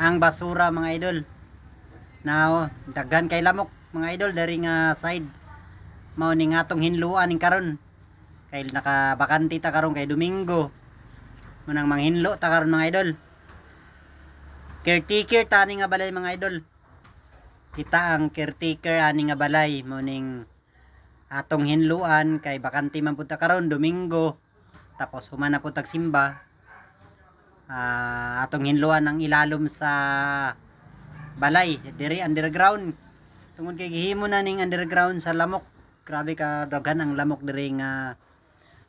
ang basura mga idol. Now, daghan kay lamok mga idol dari nga side. Mao ning atong hinluan ning karon. Kay nakabakanti ta karon kay Domingo. Munang manghinlo ta karon mga idol. Caretaker ta ni nga balay mga idol. Kita ang caretaker ani nga balay mo ning atong hinluan kay bakanti man pud ta karon Domingo. Tapos human na pud tag simba. Atong hinluan ang ilalom sa balay diri underground. Tungod kay gihimo na ning underground sa lamok. Grabe ka daghan ang lamok diri nga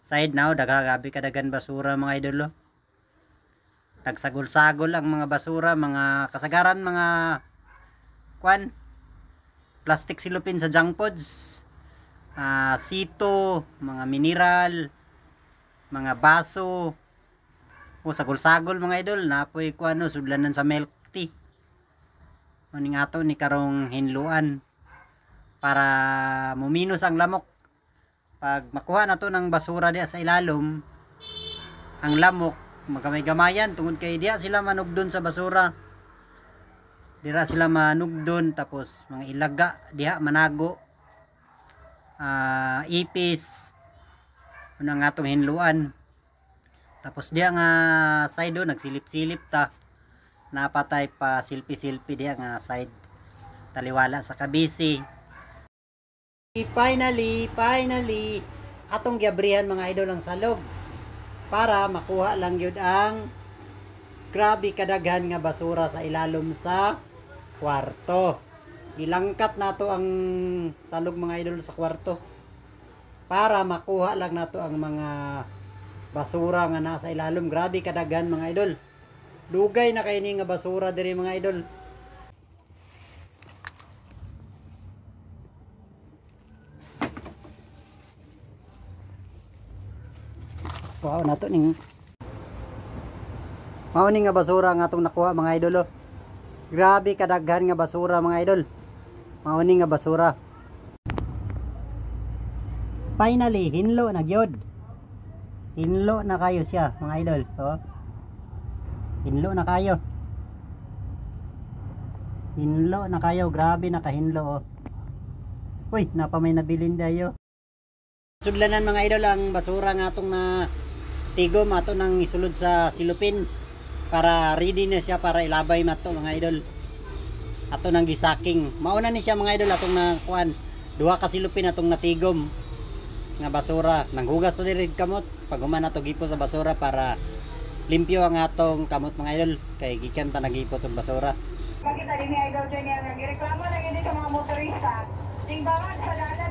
side now, grabe ka daghan basura mga idol. Nagsagol-sagol ang mga basura, mga kasagaran, mga plastic silupin sa junk foods, sito, mga mineral, mga baso. Sagol-sagol mga idol, napoy sudlanan sa milk tea. Maning ato ni karong hinluan para muminos ang lamok. Pag makuha na to ng basura diya sa ilalom, ang lamok magamay-gamayan tungod kay diya sila manugdon sa basura. Dira sila manugdon, tapos mga ilaga diha manago, ipis, unang atong hinluan. Tapos diya nga side do nagsilip-silip ta, napatay pa silpi-silpi diya nga side taliwala sa kabisi. Finally atong giabrihan mga idol ang salog para makuha lang yun ang grabe kadaghan nga basura sa ilalom sa kwarto. Ilangkat nato ang salog mga idol sa kwarto para makuha lang nato ang mga basura nga nasa ilalom. Grabe kadaghan mga idol. Dugay na kay ni nga basura diri mga idol. Wow, nato ning mao ning nga basura nga atong nakuha mga idol. Grabe kadaghan nga basura mga idol. Mao ning nga basura. Finally, hinlo na gyud. Hinlo na kayo siya mga idol. Hinlo na kayo. Hinlo na kayo, grabe na kahinlo. Uy, napamay nabilin dayo. Sudlanan mga idol ang basura nga atong na tigom ato nang isulod sa silupin para ready na siya para ilabay mato mga idol. Ato nang gisaking. Mauna ni siya mga idol atong na duha ka silupin atong natigom nga basura. Nanghugas na diri kamot pag human ato gipo sa basura para limpyo ang atong kamot mga idol kay gikan ta nagipo sa basura. Makita din ni idol dyan yan, nagreklamo na yun sa mga motorista. Tingbangan sa dalan.